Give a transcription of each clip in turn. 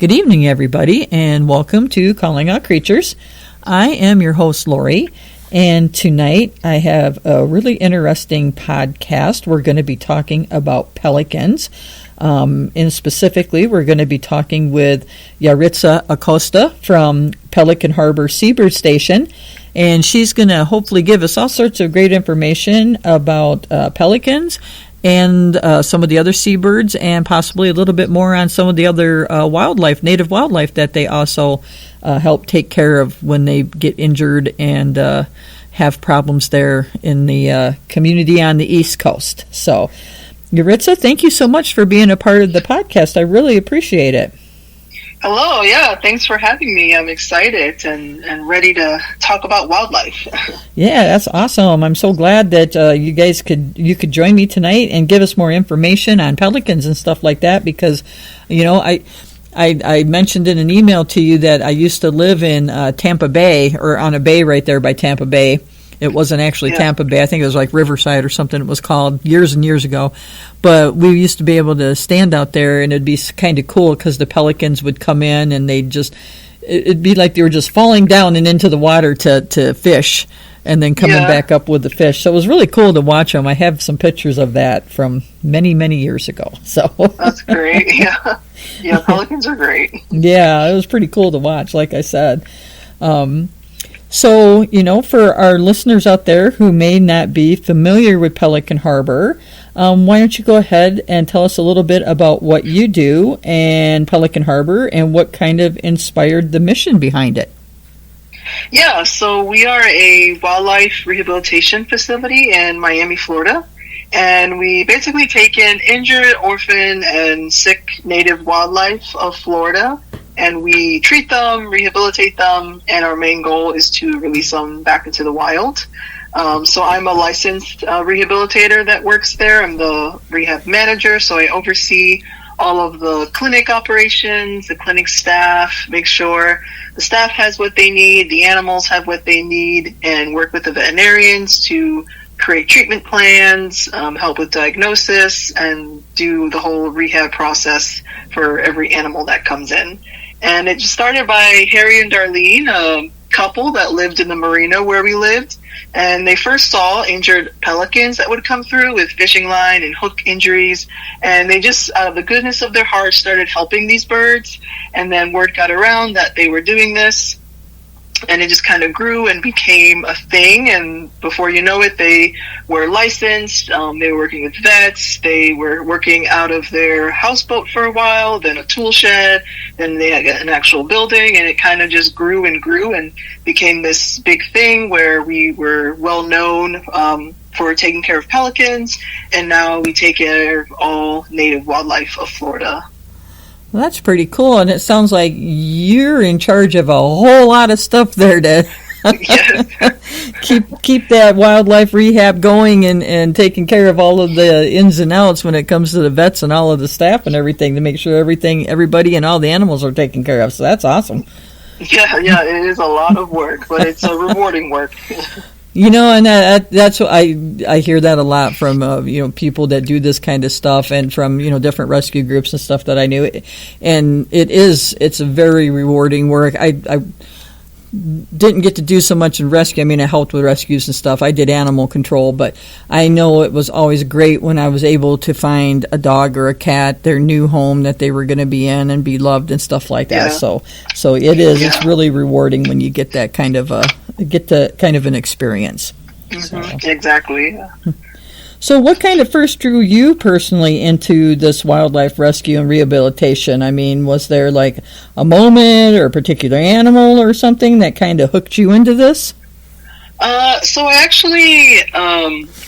Good evening, everybody, and welcome to Calling Out Creatures. I am your host, Lori, and tonight I have a really interesting podcast. We're going to be talking about pelicans, and specifically, we're going to be talking with Yaritza Acosta from Pelican Harbor Seabird Station, and she's going to hopefully give us all sorts of great information about pelicans and some of the other seabirds, and possibly a little bit more on some of the other native wildlife that they also help take care of when they get injured and have problems there in the community on the East Coast. So, Yaritza, thank you so much for being a part of the podcast. I really appreciate it. Hello, thanks for having me. I'm excited and ready to talk about wildlife. Yeah, that's awesome. I'm so glad that you could join me tonight and give us more information on pelicans and stuff like that, because, I mentioned in an email to you that I used to live in Tampa Bay, or on a bay right there by Tampa Bay. It wasn't actually Tampa Bay. I think it was like Riverside or something it was called years and years ago. But we used to be able to stand out there, and it'd be kind of cool because the pelicans would come in and it'd be like they were just falling down and into the water to fish and then coming back up with the fish. So it was really cool to watch them. I have some pictures of that from many, many years ago. So that's great. Yeah, pelicans are great. Yeah, it was pretty cool to watch, like I said. So, for our listeners out there who may not be familiar with Pelican Harbor, why don't you go ahead and tell us a little bit about what you do and Pelican Harbor and what kind of inspired the mission behind it? Yeah, so we are a wildlife rehabilitation facility in Miami, Florida, and we basically take in injured, orphan, and sick native wildlife of Florida, and we treat them, rehabilitate them, and our main goal is to release them back into the wild. So I'm a licensed rehabilitator that works there. I'm the rehab manager, so I oversee all of the clinic operations, the clinic staff, make sure the staff has what they need, the animals have what they need, and work with the veterinarians to create treatment plans, help with diagnosis, and do the whole rehab process for every animal that comes in. And it started by Harry and Darlene, a couple that lived in the marina where we lived. And they first saw injured pelicans that would come through with fishing line and hook injuries. And they just, out of the goodness of their hearts, started helping these birds. And then word got around that they were doing this. And it just kind of grew and became a thing. And before you know it, they were licensed. They were working with vets. They were working out of their houseboat for a while, then a tool shed. Then they had an actual building. And it kind of just grew and became this big thing where we were well known for taking care of pelicans. And now we take care of all native wildlife of Florida. Well, that's pretty cool, and it sounds like you're in charge of a whole lot of stuff there to keep that wildlife rehab going and taking care of all of the ins and outs when it comes to the vets and all of the staff and everything to make sure everybody and all the animals are taken care of. So that's awesome. Yeah, it is a lot of work, but it's a rewarding work. And that's what I hear that a lot from people that do this kind of stuff, and from different rescue groups and stuff that I knew, and it's a very rewarding work. I didn't get to do so much in rescue. I mean, I helped with rescues and stuff. I did animal control, but I know it was always great when I was able to find a dog or a cat, their new home that they were going to be in and be loved and stuff like that. So it's really rewarding when you get that kind of an experience. Mm-hmm. So. Exactly. Yeah. So what kind of first drew you personally into this wildlife rescue and rehabilitation? I mean, was there like a moment or a particular animal or something that kind of hooked you into this? So I actually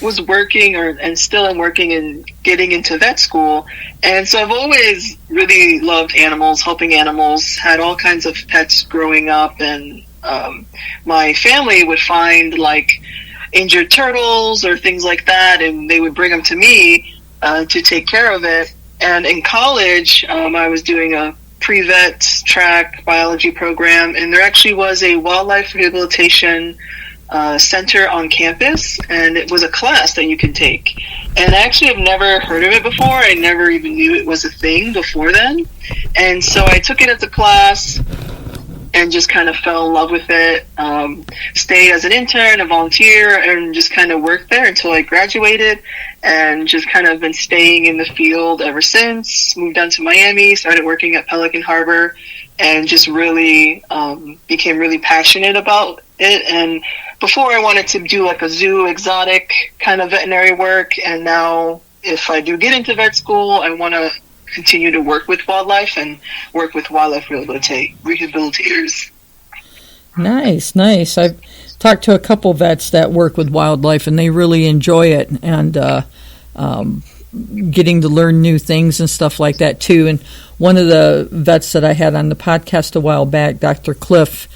was working and still am working and getting into vet school. And so I've always really loved animals, helping animals, had all kinds of pets growing up. And my family would find like injured turtles or things like that, and they would bring them to me to take care of it. And in college, I was doing a pre-vet track biology program, and there actually was a wildlife rehabilitation center on campus, and it was a class that you can take. And I actually have never heard of it before. I never even knew it was a thing before then. And so I took it as a class and just kind of fell in love with it. Stayed as an intern, a volunteer, and just kind of worked there until I graduated, and just kind of been staying in the field ever since. Moved down to Miami, started working at Pelican Harbor, and just really became really passionate about it. And before I wanted to do like a zoo exotic kind of veterinary work, and now if I do get into vet school, I want to continue to work with wildlife and work with wildlife rehabilitators. Nice. I've talked to a couple vets that work with wildlife, and they really enjoy it, and getting to learn new things and stuff like that too. And one of the vets that I had on the podcast a while back, Dr. Cliff,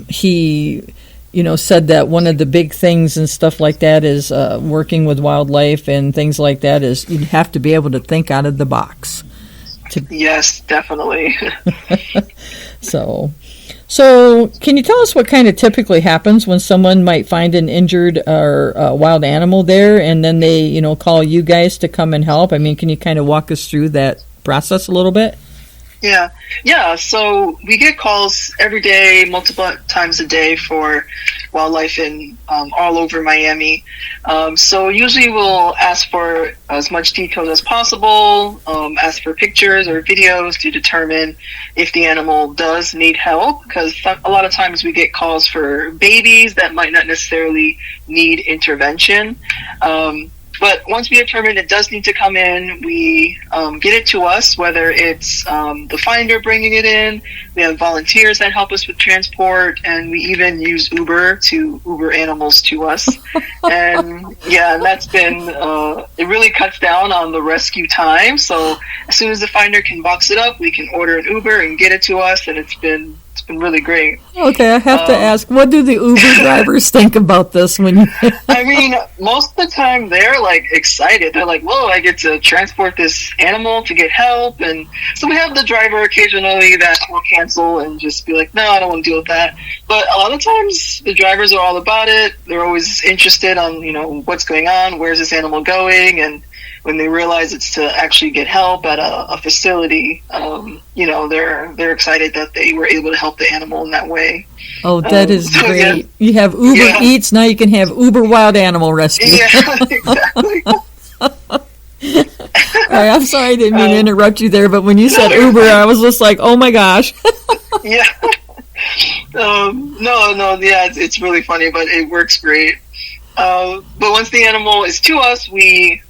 he said that one of the big things and stuff like that is working with wildlife and things like that is you have to be able to think out of the box. Yes, definitely. So can you tell us what kind of typically happens when someone might find an injured or wild animal there, and then they, call you guys to come and help? I mean, can you kind of walk us through that process a little bit? Yeah. So we get calls every day, multiple times a day for wildlife in all over Miami. So usually we'll ask for as much details as possible, ask for pictures or videos to determine if the animal does need help, because a lot of times we get calls for babies that might not necessarily need intervention. But once we determine it does need to come in, we get it to us, whether it's the finder bringing it in. We have volunteers that help us with transport, and we even use Uber to Uber animals to us. And that's been, it really cuts down on the rescue time. So as soon as the finder can box it up, we can order an Uber and get it to us, and it's been really great. Okay, I have to ask, what do the Uber drivers think about this? I mean, most of the time they're like excited. They're like, whoa, I get to transport this animal to get help. And so we have the driver occasionally that will cancel and just be like, no, I don't want to deal with that. But a lot of times the drivers are all about it. They're always interested on, what's going on, where's this animal going, and when they realize it's to actually get help at a facility, they're excited that they were able to help the animal in that way. Oh, that is great. Yeah. You have Uber Eats, now you can have Uber Wild Animal Rescue. Yeah, exactly. All right, I'm sorry I didn't mean to interrupt you there, but when you said Uber, I was just like, oh my gosh. Yeah. It's really funny, but it works great. But once the animal is to us, we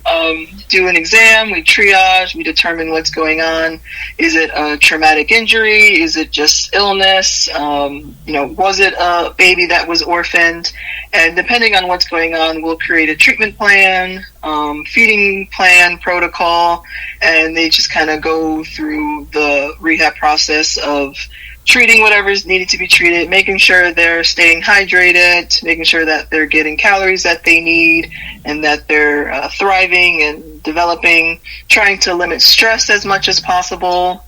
do an exam, we triage, we determine what's going on. Is it a traumatic injury? Is it just illness? Was it a baby that was orphaned? And depending on what's going on, we'll create a treatment plan, feeding plan, protocol, and they just kind of go through the rehab process of treating whatever is needed to be treated, making sure they're staying hydrated, making sure that they're getting calories that they need, and that they're thriving and developing, trying to limit stress as much as possible.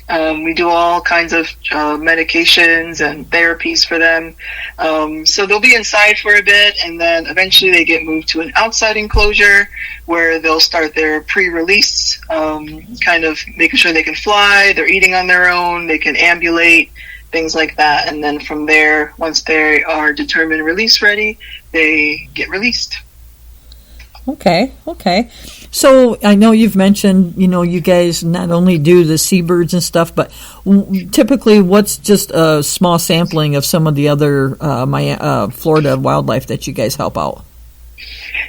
We do all kinds of medications and therapies for them. So they'll be inside for a bit, and then eventually they get moved to an outside enclosure where they'll start their pre-release, kind of making sure they can fly, they're eating on their own, they can ambulate, things like that. And then from there, once they are determined release ready, they get released. Okay. So I know you've mentioned, you guys not only do the seabirds and stuff, but typically what's just a small sampling of some of the other Florida wildlife that you guys help out?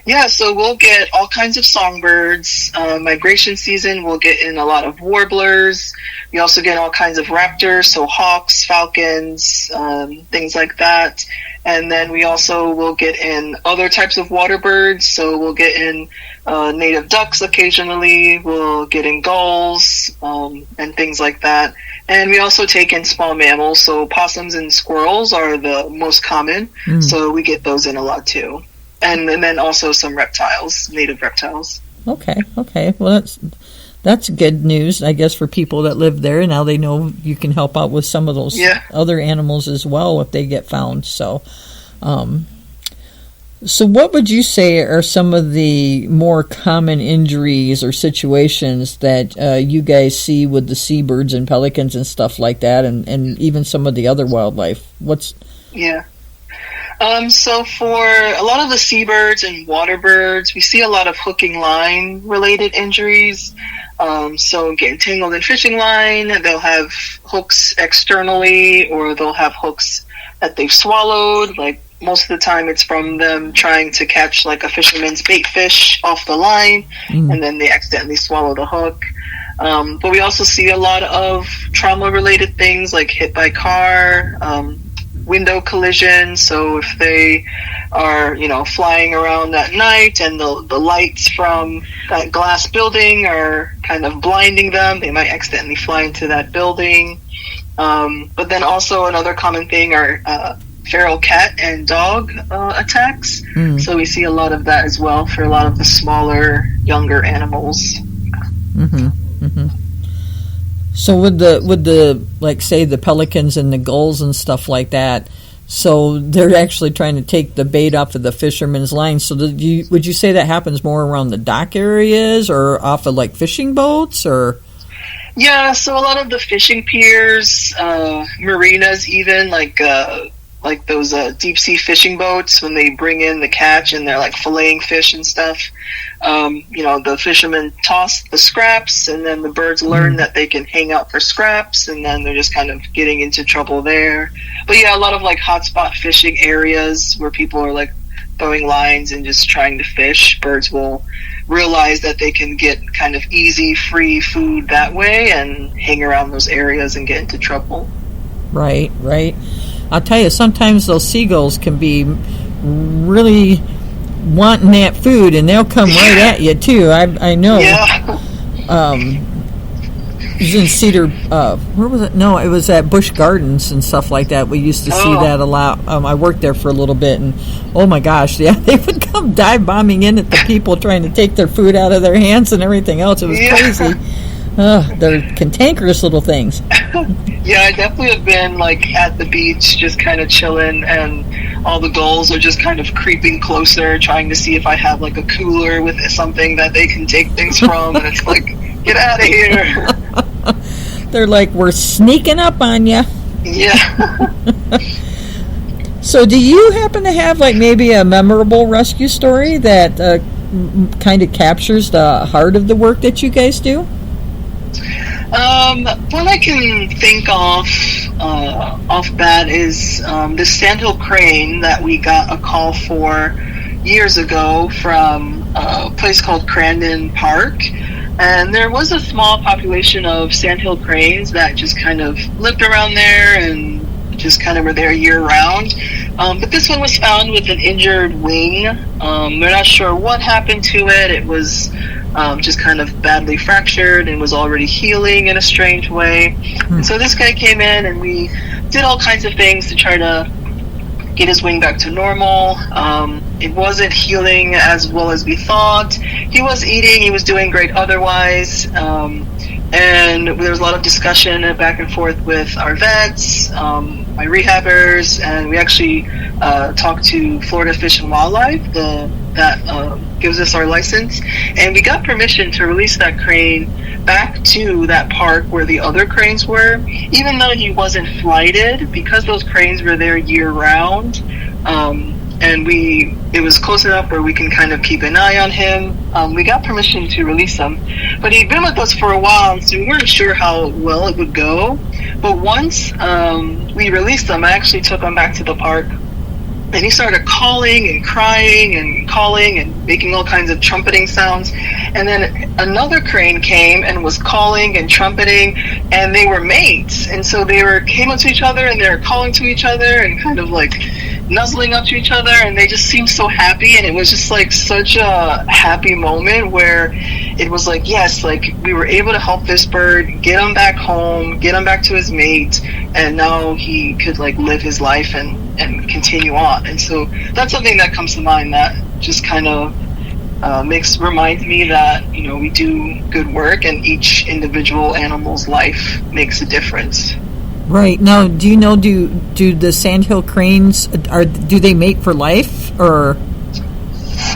Yeah, so we'll get all kinds of songbirds. Migration season, we'll get in a lot of warblers. We also get all kinds of raptors, so hawks, falcons, things like that. And then we also will get in other types of water birds. So we'll get in native ducks occasionally. We'll get in gulls and things like that. And we also take in small mammals. So possums and squirrels are the most common. So we get those in a lot too. And then also some reptiles, native reptiles. Okay. Well, that's good news, I guess, for people that live there. Now they know you can help out with some of those other animals as well if they get found. So, So what would you say are some of the more common injuries or situations that you guys see with the seabirds and pelicans and stuff like that, and even some of the other wildlife? Yeah. So for a lot of the seabirds and water birds, we see a lot of hooking line related injuries. So getting tangled in fishing line, they'll have hooks externally, or they'll have hooks that they've swallowed. Like most of the time it's from them trying to catch like a fisherman's bait fish off the line, and then they accidentally swallow the hook. But we also see a lot of trauma related things like hit by car, window collision. So if they are, flying around at night and the lights from that glass building are kind of blinding them, they might accidentally fly into that building. But then also another common thing are feral cat and dog attacks. So we see a lot of that as well for a lot of the smaller, younger animals. So with the like say the pelicans and the gulls and stuff like that, so they're actually trying to take the bait off of the fisherman's line. So would you say that happens more around the dock areas or off of like fishing boats or? Yeah, so a lot of the fishing piers, marinas, even like those deep sea fishing boats, when they bring in the catch and they're like filleting fish and stuff. The fishermen toss the scraps, and then the birds learn that they can hang out for scraps, and then they're just kind of getting into trouble there. But yeah, a lot of like hotspot fishing areas where people are like throwing lines and just trying to fish. Birds will realize that they can get kind of easy, free food that way and hang around those areas and get into trouble. Right. I'll tell you, sometimes those seagulls can be really wanting that food, and they'll come right at you too. I know. Yeah. It was in Cedar. Where was it? No, it was at Busch Gardens and stuff like that. We used to see that a lot. I worked there for a little bit, and oh my gosh, yeah, they would come dive bombing in at the people trying to take their food out of their hands and everything else. It was crazy. They're cantankerous little things. Yeah, I definitely have been like at the beach just kind of chilling, and all the gulls are just kind of creeping closer, trying to see if I have like a cooler with something that they can take things from, and it's like, get out of here. They're like, we're sneaking up on you. Yeah. So do you happen to have like maybe a memorable rescue story that kind of captures the heart of the work that you guys do? One I can think off bat is this sandhill crane that we got a call for years ago from a place called Crandon Park. And there was a small population of sandhill cranes that just kind of lived around there and just kind of were there year round. But this one was found with an injured wing. They're not sure what happened to it. It was just kind of badly fractured and was already healing in a strange way. And so this guy came in, and we did all kinds of things to try to get his wing back to normal. It wasn't healing as well as we thought. He was eating, he was doing great otherwise. And there was a lot of discussion and back and forth with our vets, my rehabbers, and we actually talked to Florida Fish and Wildlife, that gives us our license, and we got permission to release that crane back to that park where the other cranes were, even though he wasn't flighted, because those cranes were there year round. And it was close enough where we can kind of keep an eye on him. We got permission to release him, but he'd been with us for a while, so we weren't sure how well it would go. But once we released him, I actually took him back to the park, and he started calling and crying and calling and making all kinds of trumpeting sounds. And then another crane came and was calling and trumpeting, and they were mates. And so they came up to each other, and they were calling to each other and kind of like nuzzling up to each other, and they just seemed so happy. And it was just like such a happy moment where it was like, yes, like we were able to help this bird, get him back home, get him back to his mate, and now he could like live his life and continue on. And so that's something that comes to mind that just kind of reminds me that, we do good work, and each individual animal's life makes a difference. Right. Now, do you know, do the sandhill cranes, do they mate for life, or?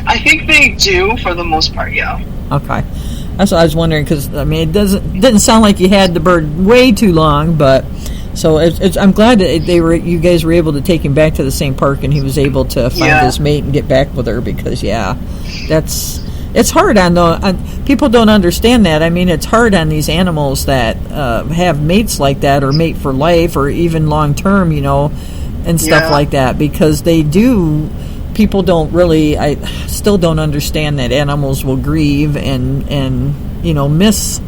I think they do for the most part, yeah. Okay. That's what I was wondering, because, I mean, it didn't sound like you had the bird way too long, but, so I'm glad that you guys were able to take him back to the same park, and he was able to find his mate and get back with her, because, it's hard people don't understand that. I mean, it's hard on these animals that have mates like that, or mate for life, or even long term, and stuff like that, because people don't really, I still don't understand that animals will grieve and miss,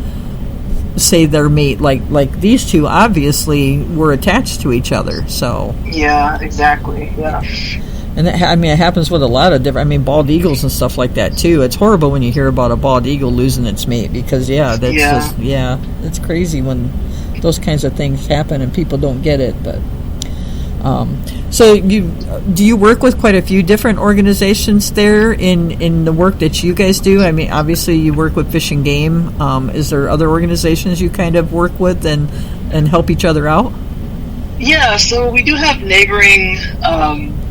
say, their mate, like these two obviously were attached to each other, so. Yeah, exactly, yeah. And it happens with a lot of different, bald eagles and stuff like that too. It's horrible when you hear about a bald eagle losing its mate, because it's crazy when those kinds of things happen and people don't get it. But so do you work with quite a few different organizations there in the work that you guys do? I mean, obviously you work with Fish and Game. Is there other organizations you kind of work with and help each other out? Yeah, so we do have neighboring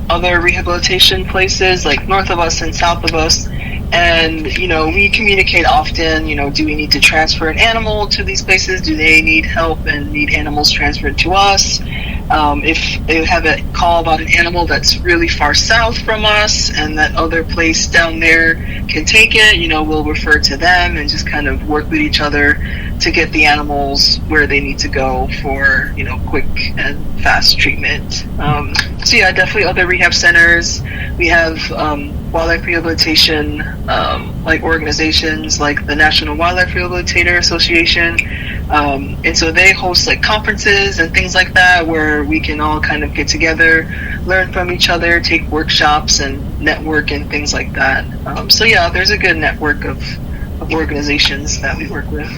other rehabilitation places, like north of us and south of us, and we communicate often. Do we need to transfer an animal to these places? Do they need help and need animals transferred to us? If they have a call about an animal that's really far south from us and that other place down there can take it, we'll refer to them and just kind of work with each other to get the animals where they need to go for quick and fast treatment. So yeah, definitely other rehab centers. We have wildlife rehabilitation organizations like the National Wildlife Rehabilitator Association, and so they host conferences and things like that where we can all kind of get together, learn from each other, take workshops and network and things like that. So yeah, there's a good network of organizations that we work with.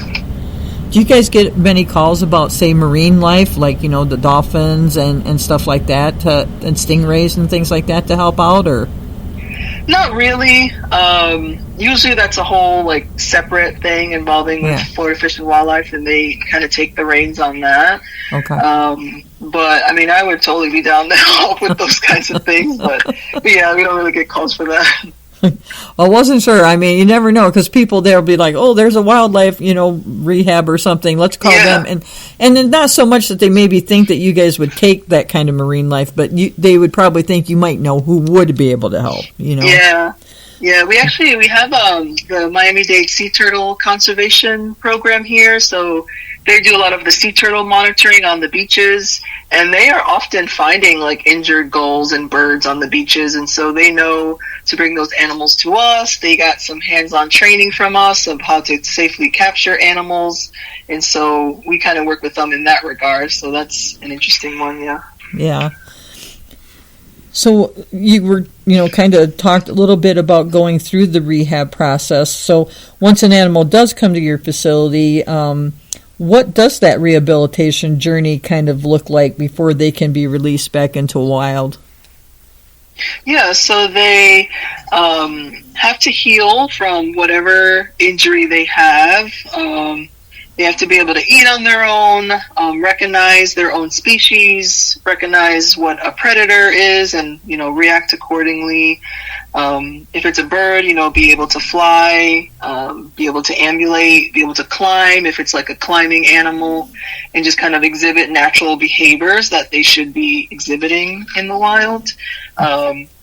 Do you guys get many calls about, say, marine life, like, the dolphins and stuff like that, and stingrays and things like that to help out, or? Not really. Usually that's a whole, separate thing involving with Florida Fish and Wildlife, and they kind of take the reins on that. Okay. But, I would totally be down to help with those kinds of things, but yeah, we don't really get calls for that. I wasn't sure. You never know, because people there will be like, oh, there's a wildlife, rehab or something. Let's call them. And then not so much that they maybe think that you guys would take that kind of marine life, but they would probably think you might know who would be able to help, Yeah. Yeah, we have the Miami-Dade Sea Turtle Conservation Program here, so they do a lot of the sea turtle monitoring on the beaches, and they are often finding injured gulls and birds on the beaches, and so they know to bring those animals to us. They got some hands-on training from us of how to safely capture animals, and so we kind of work with them in that regard, so that's an interesting one, yeah. Yeah. So you were, kind of talked a little bit about going through the rehab process. So once an animal does come to your facility, what does that rehabilitation journey kind of look like before they can be released back into wild? Yeah, so they have to heal from whatever injury they have. They have to be able to eat on their own, recognize their own species, recognize what a predator is, and, react accordingly. If it's a bird, be able to fly, be able to ambulate, be able to climb, if it's a climbing animal, and just kind of exhibit natural behaviors that they should be exhibiting in the wild.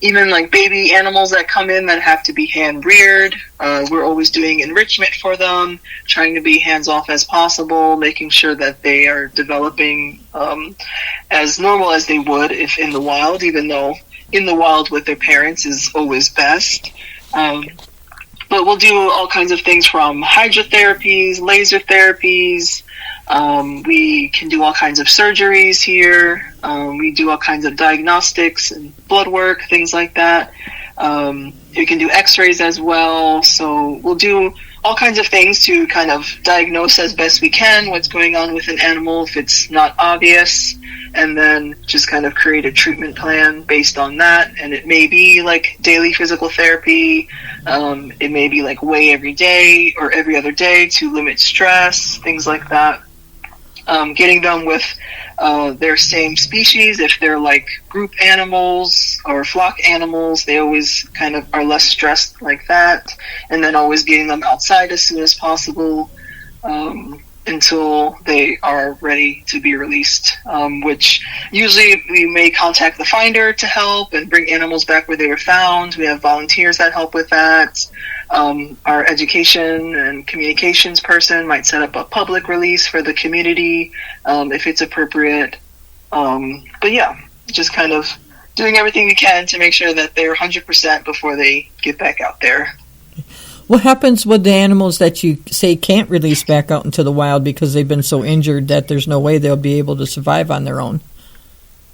Even baby animals that come in that have to be hand reared, we're always doing enrichment for them, trying to be hands off as possible, making sure that they are developing as normal as they would if in the wild, even though in the wild with their parents is always best. But we'll do all kinds of things from hydrotherapies, laser therapies. We can do all kinds of surgeries here. We do all kinds of diagnostics and blood work, things like that. We can do x-rays as well. So we'll do all kinds of things to kind of diagnose as best we can what's going on with an animal if it's not obvious, and then just kind of create a treatment plan based on that. And it may be daily physical therapy. It may be weigh every day or every other day to limit stress, things like that. getting them with their same species. If they're like group animals or flock animals, they always kind of are less stressed like that. And then always getting them outside as soon as possible until they are ready to be released, which usually we may contact the finder to help and bring animals back where they were found. We have volunteers that help with that. Our education and communications person might set up a public release for the community if it's appropriate. But yeah, just kind of doing everything we can to make sure that they're 100% before they get back out there. What happens with the animals that you say can't release back out into the wild because they've been so injured that there's no way they'll be able to survive on their own?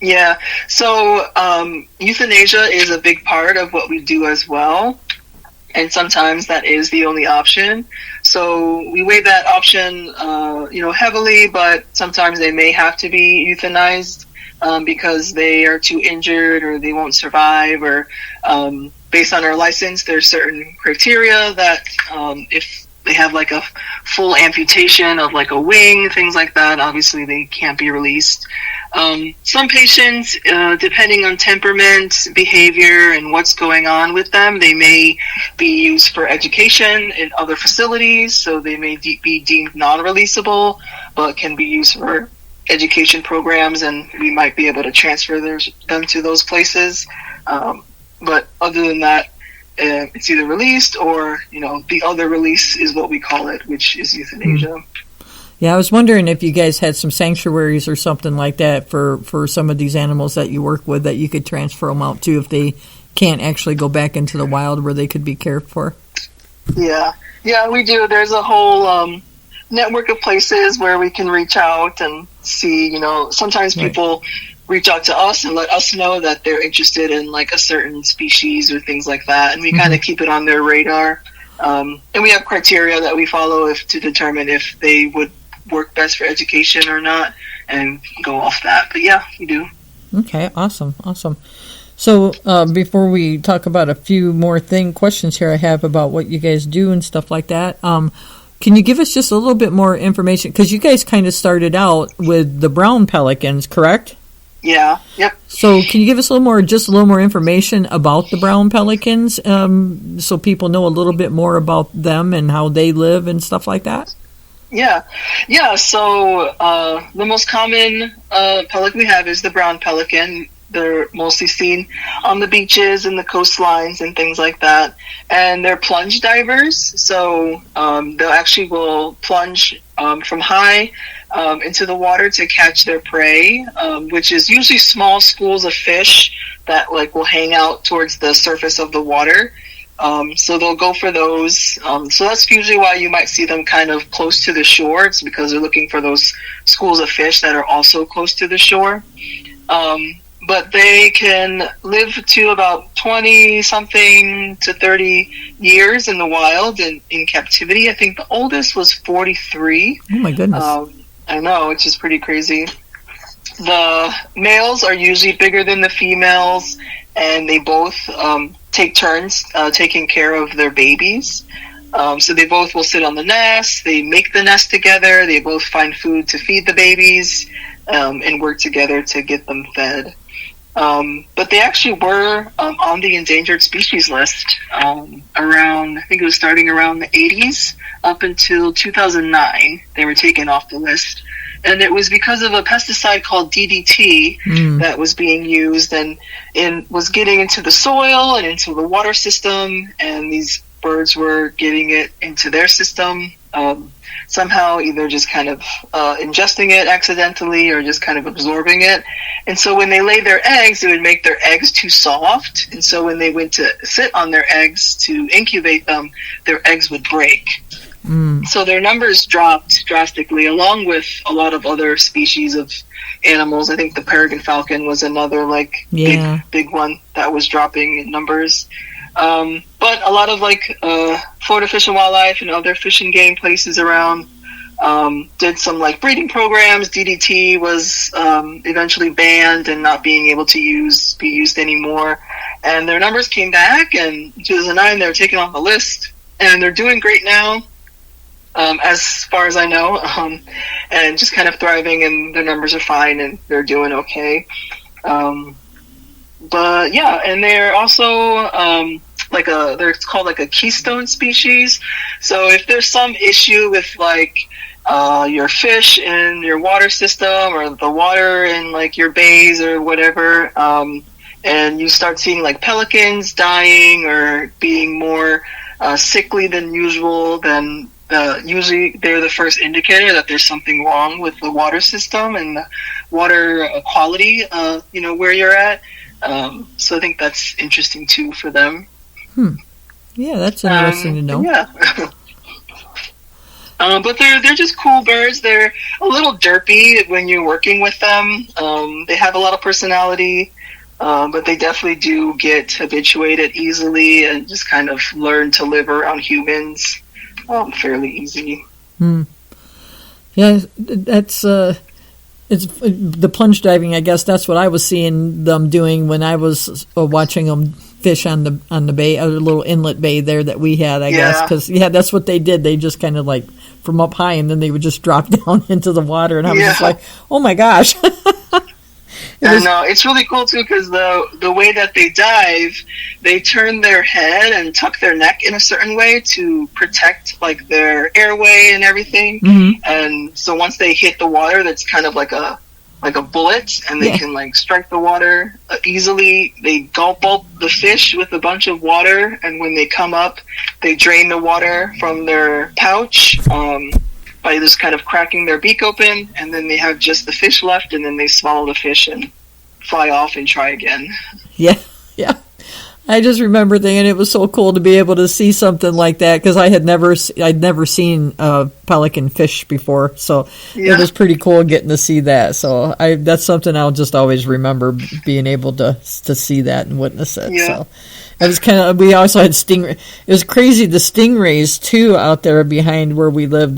Yeah, so euthanasia is a big part of what we do as well. And sometimes that is the only option. So we weigh that option, heavily, but sometimes they may have to be euthanized because they are too injured or they won't survive. Or based on our license, there's certain criteria that if they have like a full amputation of like a wing, things like that, obviously they can't be released. Some patients, depending on temperament, behavior, and what's going on with them, they may be used for education in other facilities, so they may be deemed non-releasable, but can be used for education programs, and we might be able to transfer them to those places. But other than that, it's either released or, the other release is what we call it, which is euthanasia. Yeah, I was wondering if you guys had some sanctuaries or something like that for some of these animals that you work with that you could transfer them out to if they can't actually go back into the wild where they could be cared for. Yeah, we do. There's a whole network of places where we can reach out and see, sometimes people reach out to us and let us know that they're interested in like a certain species or things like that, and we kind of keep it on their radar. And we have criteria that we follow to determine if they would work best for education or not, and go off that. But yeah, we do. Okay, awesome. So before we talk about a few more questions here I have about what you guys do and stuff like that, can you give us just a little bit more information? Because you guys kind of started out with the brown pelicans, correct? Yeah. Yep. So can you give us a little more information about the brown pelicans, so people know a little bit more about them and how they live and stuff like that? Yeah. So the most common pelican we have is the brown pelican. They're mostly seen on the beaches and the coastlines and things like that. And they're plunge divers, so they'll actually will plunge from high into the water to catch their prey, which is usually small schools of fish that like will hang out towards the surface of the water. So they'll go for those. So that's usually why you might see them kind of close to the shore. It's because they're looking for those schools of fish that are also close to the shore. But they can live to about 20-something to 30 years in the wild and in captivity. I think the oldest was 43. Oh, my goodness. I know, which is pretty crazy. The males are usually bigger than the females, and they both take turns taking care of their babies. So they both will sit on the nest. They make the nest together. They both find food to feed the babies and work together to get them fed. But they actually were on the endangered species list around, I think it was starting around the 80s up until 2009. They were taken off the list. And it was because of a pesticide called DDT that was being used and was getting into the soil and into the water system, and these birds were getting it into their system somehow, either just kind of ingesting it accidentally or just kind of absorbing it. And so when they laid their eggs, it would make their eggs too soft. And so when they went to sit on their eggs to incubate them, their eggs would break. So their numbers dropped drastically, along with a lot of other species of animals. I think the peregrine falcon was another big one that was dropping in numbers. But a lot of Florida Fish and Wildlife and other fish and game places around did some breeding programs. DDT was eventually banned and not being able to be used anymore. And their numbers came back, and in 2009 they were taken off the list, and they're doing great now. as far as I know, and just kind of thriving, and their numbers are fine, and they're doing okay. But yeah, and they're also they're called like a keystone species. So if there's some issue with like your fish in your water system, or the water in like your bays or whatever, and you start seeing like pelicans dying or being more sickly than usual, then usually they're the first indicator that there's something wrong with the water system and the water quality, where you're at. So I think that's interesting too for them. Yeah, that's interesting to know. Yeah. But they're just cool birds. They're a little derpy when you're working with them. They have a lot of personality, but they definitely do get habituated easily and just kind of learn to live around humans fairly easy. Yeah, that's it's the plunge diving. I guess that's what I was seeing them doing when I was watching them fish on the bay, a little inlet bay there that we had. I guess because that's what they did. They just kind of like from up high, and then they would just drop down into the water, and I was just like, oh my gosh. It's really cool too, because the way that they dive, they turn their head and tuck their neck in a certain way to protect like their airway and everything. And so once they hit the water, that's kind of like a bullet, and they can like strike the water easily. They gulp up the fish with a bunch of water, and when they come up, they drain the water from their pouch by just kind of cracking their beak open, and then they have just the fish left, and then they swallow the fish and fly off and try again. Yeah. I just remember thinking it was so cool to be able to see something like that, because I'd never seen pelican fish before, so it was pretty cool getting to see that. So that's something I'll just always remember, being able to see that and witness it. Yeah. So it was kind of. We also had stingray. It was crazy. The stingrays too out there behind where we lived.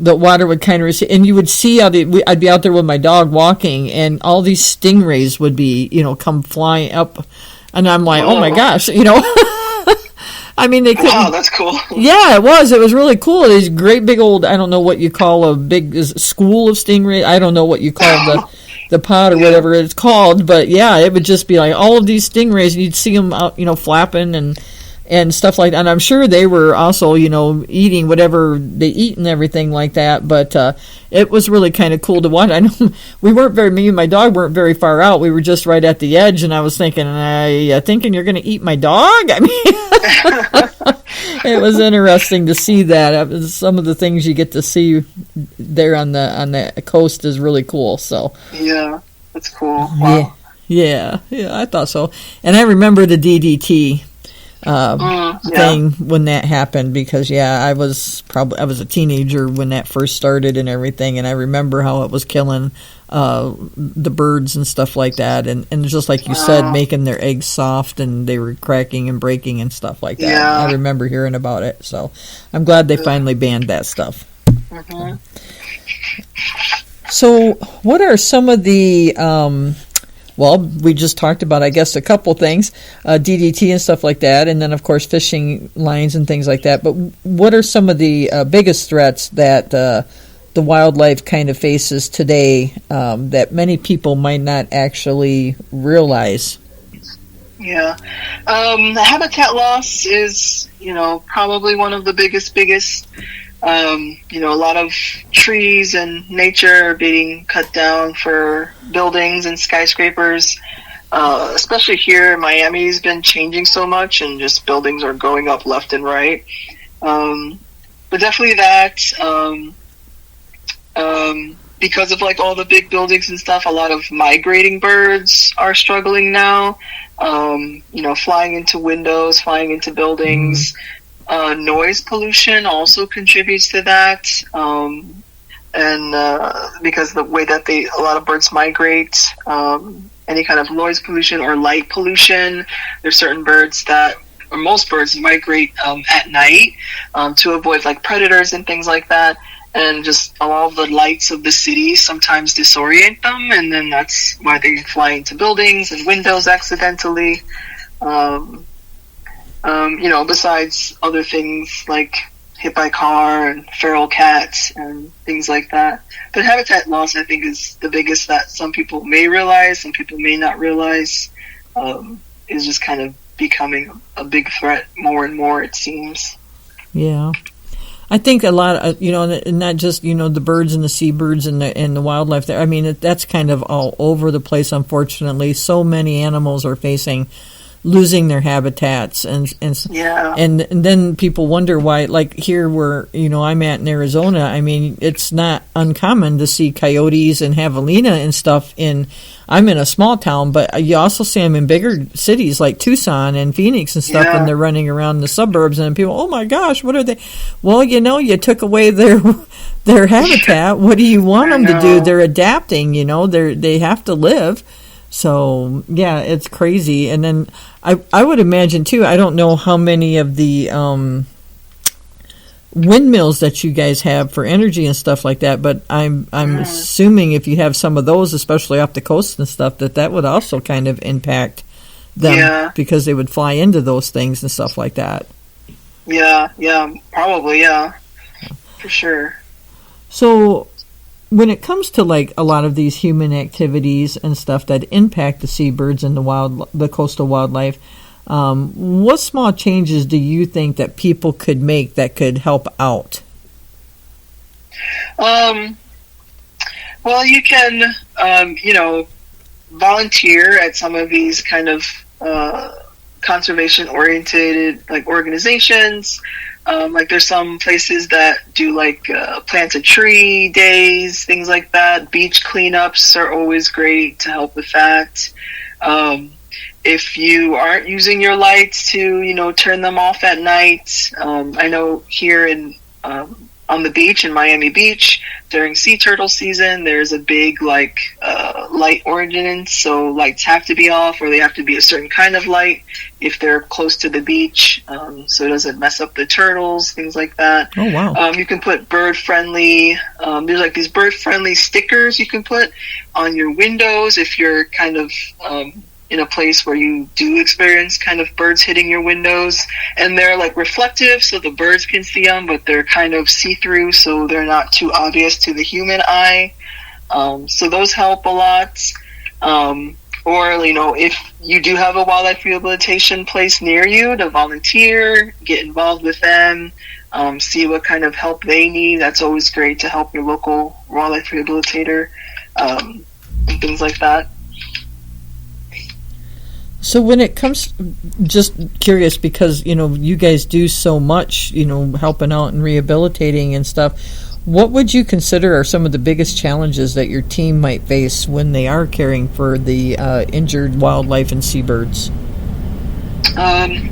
The water would kind of recede, and you would see I'd be out there with my dog walking, and all these stingrays would be come flying up. And I'm like, oh my gosh, I mean, they couldn't. Wow, that's cool. Yeah, it was. It was really cool. These great big old, I don't know what you call a big school of stingray. I don't know what you call the pod or whatever it's called. But yeah, it would just be like all of these stingrays, and you'd see them out, flapping and stuff like that. And I'm sure they were also, eating whatever they eat and everything like that. But it was really kind of cool to watch. I know me and my dog weren't very far out. We were just right at the edge, and I was thinking, thinking you're going to eat my dog? I mean, it was interesting to see that. Some of the things you get to see there on the coast is really cool. So yeah, that's cool. Wow. Yeah, I thought so. And I remember the DDT thing when that happened, because I was a teenager when that first started and everything, and I remember how it was killing the birds and stuff like that, and just like you said, making their eggs soft, and they were cracking and breaking and stuff like that. I remember hearing about it, so I'm glad they finally banned that stuff. So what are some of the we just talked about, I guess, a couple things, DDT and stuff like that, and then, of course, fishing lines and things like that. But what are some of the biggest threats that the wildlife kind of faces today that many people might not actually realize? Yeah. Habitat loss is, probably one of the biggest. A lot of trees and nature are being cut down for buildings and skyscrapers. Especially here, Miami's been changing so much, and just buildings are going up left and right. But definitely that, because of like all the big buildings and stuff, a lot of migrating birds are struggling now. Flying into windows, flying into buildings. Noise pollution also contributes to that, and because the way that a lot of birds migrate, any kind of noise pollution or light pollution, there's certain birds or most birds migrate at night to avoid like predators and things like that, and just all of the lights of the city sometimes disorient them, and then that's why they fly into buildings and windows accidentally. Besides other things like hit by car and feral cats and things like that. But habitat loss, I think, is the biggest that some people may realize, some people may not realize, is just kind of becoming a big threat more and more, it seems. Yeah. I think a lot of, and not just, the birds and the seabirds and the wildlife there. I mean, that's kind of all over the place, unfortunately. So many animals are losing their habitats, and then people wonder why, like here where I'm at in Arizona. I mean, it's not uncommon to see coyotes and javelina and stuff I'm in a small town, but you also see them in bigger cities like Tucson and Phoenix and stuff, and they're running around the suburbs, and people, oh my gosh, what are they? Well, you took away their habitat. What do you want them to do? They're adapting, they have to live. So, yeah, it's crazy. And then I would imagine, too, I don't know how many of the windmills that you guys have for energy and stuff like that, but I'm assuming if you have some of those, especially off the coast and stuff, that would also kind of impact them because they would fly into those things and stuff like that. Yeah, probably, for sure. So when it comes to like a lot of these human activities and stuff that impact the seabirds and the coastal wildlife, what small changes do you think that people could make that could help out? Well, you can, volunteer at some of these kind of conservation-oriented like organizations. Like there's some places that do like plant a tree days, things like that. Beach cleanups are always great to help with that. If you aren't using your lights to, turn them off at night. I know here on the beach in Miami Beach during sea turtle season, there's a big light ordinance. So lights have to be off, or they have to be a certain kind of light if they're close to the beach, so it doesn't mess up the turtles, things like that. Oh, wow. You can put bird-friendly, there's like these bird-friendly stickers you can put on your windows if you're kind of in a place where you do experience kind of birds hitting your windows, and they're like reflective so the birds can see them, but they're kind of see-through so they're not too obvious to the human eye. So those help a lot. Or, if you do have a wildlife rehabilitation place near you, to volunteer, get involved with them, see what kind of help they need. That's always great to help your local wildlife rehabilitator, and things like that. So when it comes, just curious, because, you guys do so much, helping out and rehabilitating and stuff, what would you consider are some of the biggest challenges that your team might face when they are caring for the injured wildlife and seabirds? I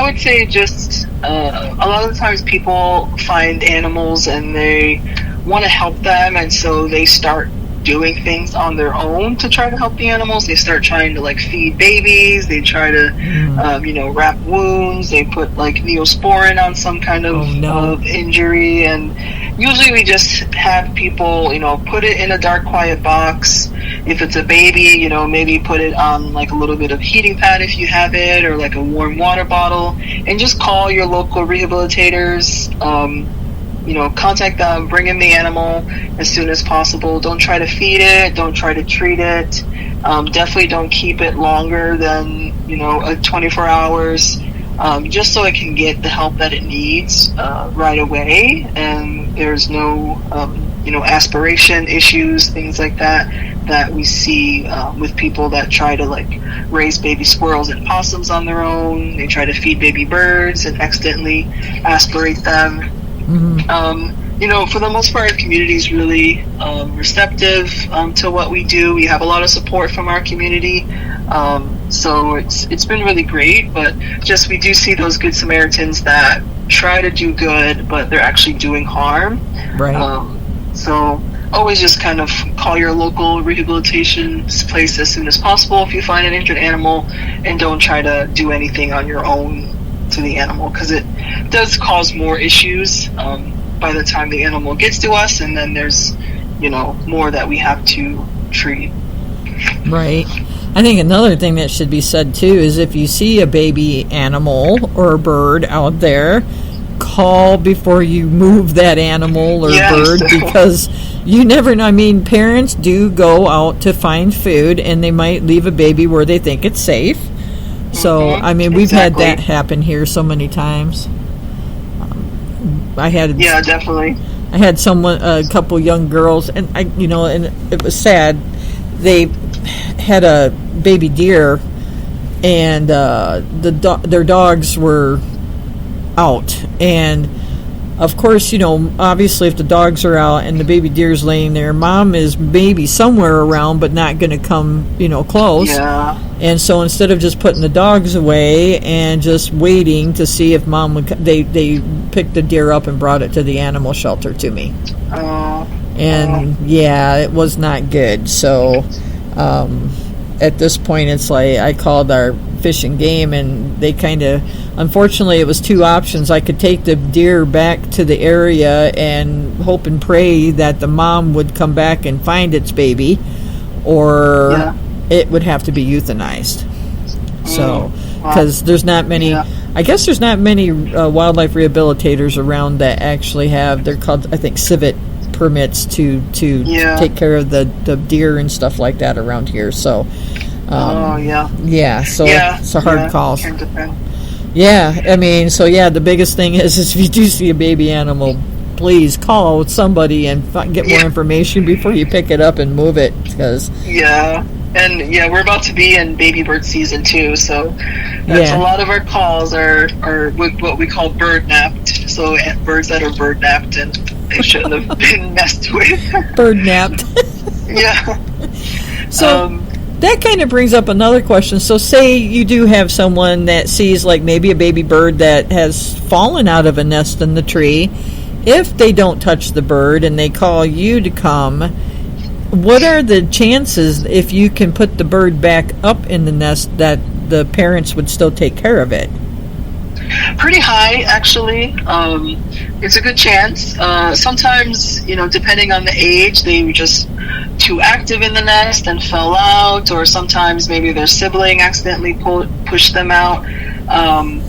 would say just a lot of the times people find animals and they want to help them, and so they start doing things on their own to try to help the animals. They start trying to feed babies. They try to wrap wounds. They put Neosporin on some kind of injury, and usually we just have people put it in a dark, quiet box. If it's a baby, maybe put it on a little bit of heating pad if you have it, or a warm water bottle, and just call your local rehabilitators. Contact them, bring in the animal as soon as possible. Don't try to feed it. Don't try to treat it. Definitely don't keep it longer than, 24 hours, just so it can get the help that it needs right away. And there's no, aspiration issues, things like that we see with people that try to raise baby squirrels and possums on their own. They try to feed baby birds and accidentally aspirate them. Mm-hmm. For the most part, our community is really receptive to what we do. We have a lot of support from our community, so it's been really great. But just we do see those good Samaritans that try to do good, but they're actually doing harm. Right. So always just kind of call your local rehabilitation place as soon as possible if you find an injured animal, and don't try to do anything on your own to the animal, because it does cause more issues by the time the animal gets to us, and then there's more that we have to treat. Right. I think another thing that should be said too is if you see a baby animal or a bird out there, call before you move that animal or bird, because you never know. I mean, parents do go out to find food and they might leave a baby where they think it's safe. So, I mean, we've had that happen here so many times. Definitely. I had a couple young girls, and and it was sad. They had a baby deer, and their dogs were out, and of course, obviously if the dogs are out and the baby deer's laying there, mom is maybe somewhere around but not going to come close. And so instead of just putting the dogs away and just waiting to see if mom would, they picked the deer up and brought it to the animal shelter to me. It was not good. So at this point, it's like I called our Fish and Game, and they unfortunately, it was two options. I could take the deer back to the area and hope and pray that the mom would come back and find its baby, or it would have to be euthanized. So, because there's not many, I guess there's not many wildlife rehabilitators around that actually have, they're called, I think, civet permits to take care of the deer and stuff like that around here. So, it's a hard call. Yeah, I mean, the biggest thing is if you do see a baby animal, please call somebody and get more information before you pick it up and move it. Because we're about to be in baby bird season too, so that's a lot of our calls are with what we call bird napped. So birds that are bird napped and they shouldn't have been messed with. Bird napped. So. That kind of brings up another question. So say you do have someone that sees like maybe a baby bird that has fallen out of a nest in the tree. If they don't touch the bird and they call you to come, what are the chances, if you can put the bird back up in the nest, that the parents would still take care of it? Pretty high, actually. It's a good chance. Sometimes, depending on the age, they were just too active in the nest and fell out, or sometimes maybe their sibling accidentally pushed them out.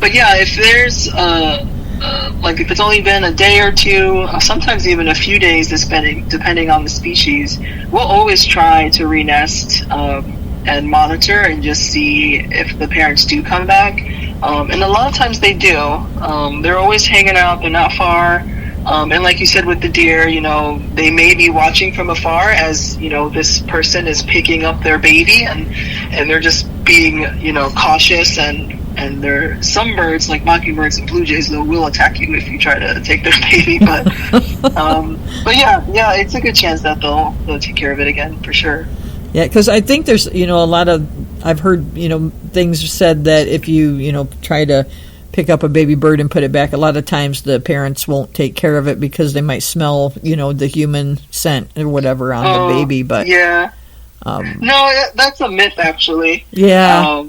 But if there's if it's only been a day or two, sometimes even a few days, depending on the species, we'll always try to re-nest and monitor and just see if the parents do come back. And a lot of times they do. They're always hanging out. They're not far. And like you said with the deer, they may be watching from afar as, this person is picking up their baby, and they're just being, cautious, and there are some birds like mockingbirds and blue jays, though, will attack you if you try to take their baby. But it's a good chance that they'll take care of it again for sure. Yeah, because I think there's a lot of, I've heard things said that if you try to pick up a baby bird and put it back, a lot of times the parents won't take care of it because they might smell the human scent or whatever on the baby. But no, that's a myth actually. I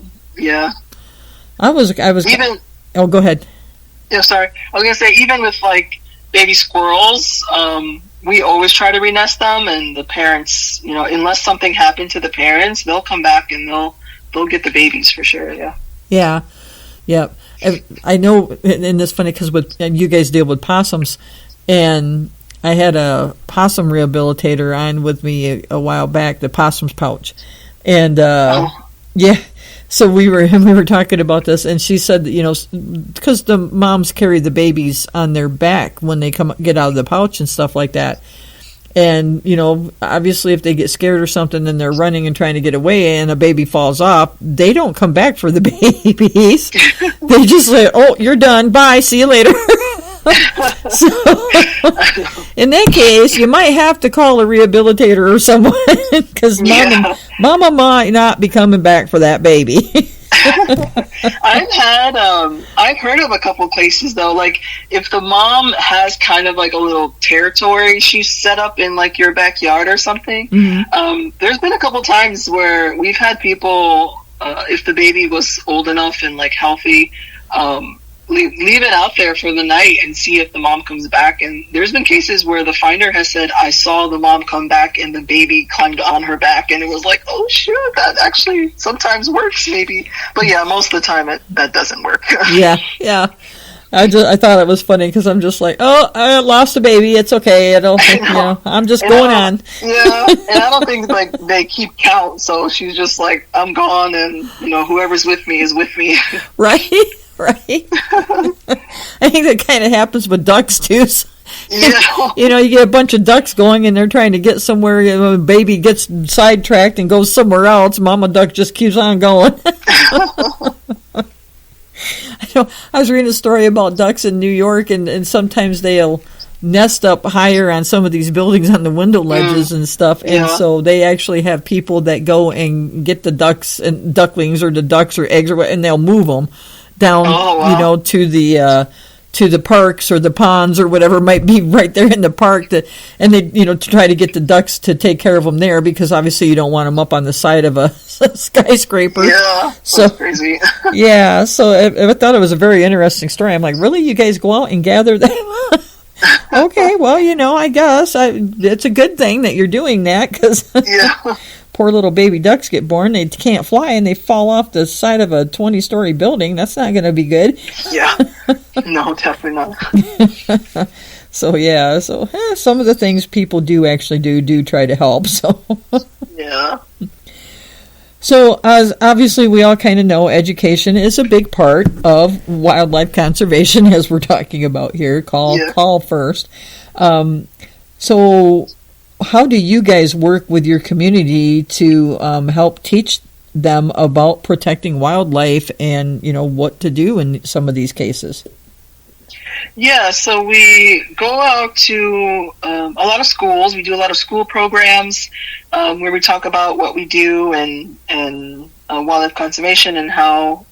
was even. Oh, go ahead. Yeah, sorry. I was gonna say, even with like baby squirrels, we always try to re-nest them, and the parents, unless something happened to the parents, they'll come back and they'll get the babies for sure. Yeah. I know, and it's funny because you guys deal with possums, and I had a possum rehabilitator on with me a while back, the possum's pouch, and so we were talking about this, and she said that, because the moms carry the babies on their back when they get out of the pouch and stuff like that. And, obviously if they get scared or something and they're running and trying to get away and a baby falls off, they don't come back for the babies. They just say, oh, you're done. Bye. See you later. So, in that case, you might have to call a rehabilitator or someone, because mama might not be coming back for that baby. I've heard of a couple places though, like if the mom has kind of like a little territory she's set up in like your backyard or something. There's been a couple times where we've had people, if the baby was old enough and like healthy, leave it out there for the night and see if the mom comes back. And there's been cases where the finder has said, I saw the mom come back and the baby climbed on her back, and it was like, oh shoot, that actually sometimes works maybe. But yeah, most of the time that doesn't work. Yeah. I thought it was funny because I'm just like, oh, I lost a baby. It's okay. I'm just going on. Yeah, and I don't think like they keep count. So she's just like, I'm gone, and whoever's with me is with me. Right. I think that kind of happens with ducks too. So, yeah. You get a bunch of ducks going, and they're trying to get somewhere. A baby gets sidetracked and goes somewhere else. Mama duck just keeps on going. I was reading a story about ducks in New York, and sometimes they'll nest up higher on some of these buildings on the window ledges and stuff, and so they actually have people that go and get the ducks and ducklings or the ducks or eggs and they'll move them down, to the parks or the ponds or whatever might be right there in the park, and they to try to get the ducks to take care of them there, because obviously you don't want them up on the side of a skyscraper. Yeah, so that's crazy. Yeah, so I thought it was a very interesting story. I'm like, really, you guys go out and gather them? Okay, well, I guess it's a good thing that you're doing that, because poor little baby ducks get born, they can't fly, and they fall off the side of a 20-story building. That's not going to be good. Yeah, no, definitely not. So some of the things people do actually do try to help. So yeah. So, as obviously we all kind of know, education is a big part of wildlife conservation, as we're talking about here. Call first. So, how do you guys work with your community to help teach them about protecting wildlife and, what to do in some of these cases? Yeah, so we go out to a lot of schools. We do a lot of school programs where we talk about what we do and wildlife conservation and how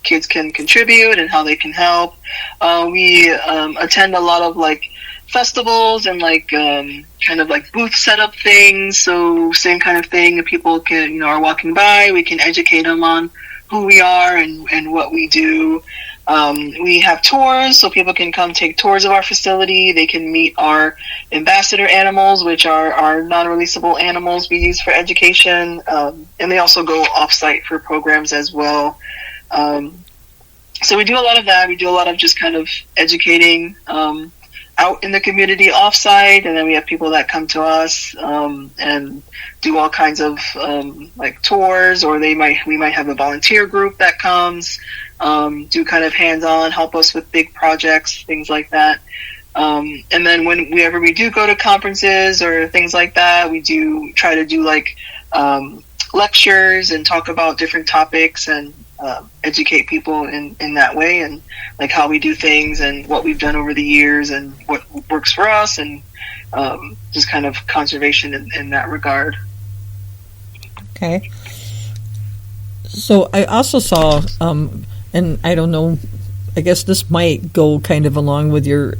kids can contribute and how they can help. We attend a lot of festivals and kind of booth setup things. So same kind of thing. If people can are walking by, we can educate them on who we are and what we do. We have tours, so people can come take tours of our facility. They can meet our ambassador animals, which are our non-releasable animals we use for education. And they also go off-site for programs as well. So we do a lot of that. We do a lot of just kind of educating out in the community off-site, and then we have people that come to us and do all kinds of tours, or we might have a volunteer group that comes. Do kind of hands-on, help us with big projects, things like that. And then whenever we do go to conferences or things like that, we do try to do lectures and talk about different topics and educate people in that way, and how we do things and what we've done over the years and what works for us, and just kind of conservation in that regard. Okay. So I also saw and I don't know, I guess this might go kind of along with your,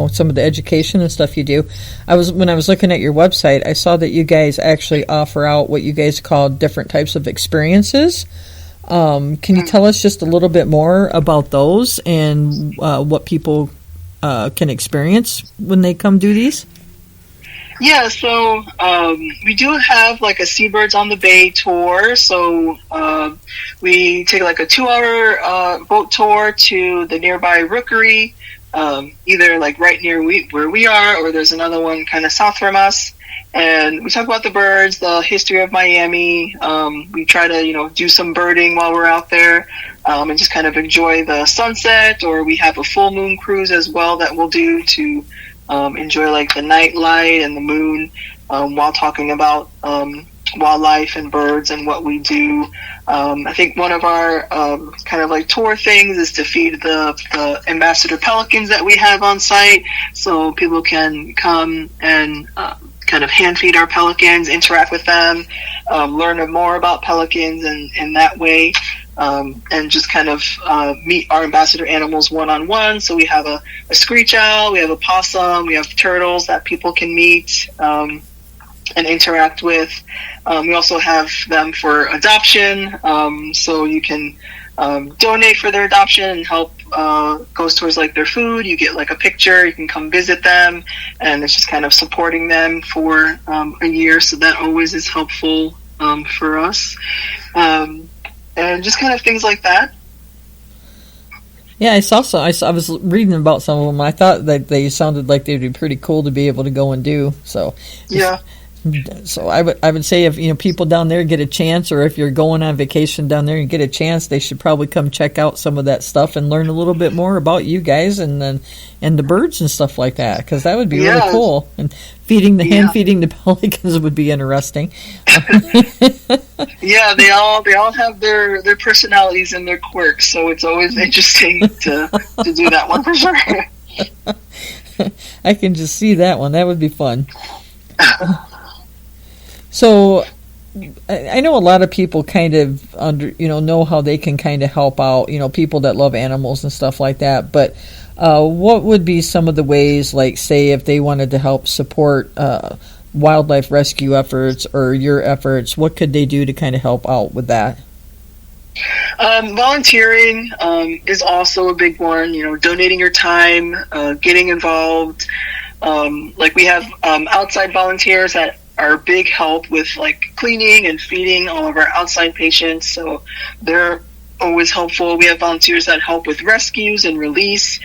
some of the education and stuff you do. When I was looking at your website, I saw that you guys actually offer out what you guys call different types of experiences. Can you tell us just a little bit more about those and what people can experience when they come do these? Yeah, so we do have a Seabirds on the Bay tour. So we take a 2-hour boat tour to the nearby rookery, either right near where we are, or there's another one kind of south from us. And we talk about the birds, the history of Miami. We try to do some birding while we're out there, and just kind of enjoy the sunset. Or we have a full moon cruise as well that we'll do to enjoy the night light and the moon while talking about wildlife and birds and what we do. I think one of our kind of tour things is to feed the ambassador pelicans that we have on site, so people can come and kind of hand feed our pelicans, interact with them, learn more about pelicans and that way. And just kind of meet our ambassador animals one-on-one. So we have a screech owl, we have a possum, we have turtles that people can meet and interact with. We also have them for adoption, so you can donate for their adoption and help goes towards like their food. You get like a picture, you can come visit them, and it's just kind of supporting them for a year. So that always is helpful for us, and just kind of things like that. Yeah, I was reading about some of them. I thought that they sounded like they'd be pretty cool to be able to go and do. So yeah. So I would say if people down there get a chance, or if you're going on vacation down there and get a chance, they should probably come check out some of that stuff and learn a little bit more about you guys and the birds and stuff like that, because that would be really cool. And hand feeding the pelicans would be interesting. Yeah, they all have their personalities and their quirks, so it's always interesting to do that one for sure. I can just see that one. That would be fun. So I know a lot of people kind of know how they can kind of help out, people that love animals and stuff like that. But what would be some of the ways, like say if they wanted to help support wildlife rescue efforts or your efforts, what could they do to kind of help out with that? Volunteering is also a big one. Donating your time, getting involved. Like we have outside volunteers that are a big help with like cleaning and feeding all of our outside patients, so they're always helpful. We have volunteers that help with rescues and release,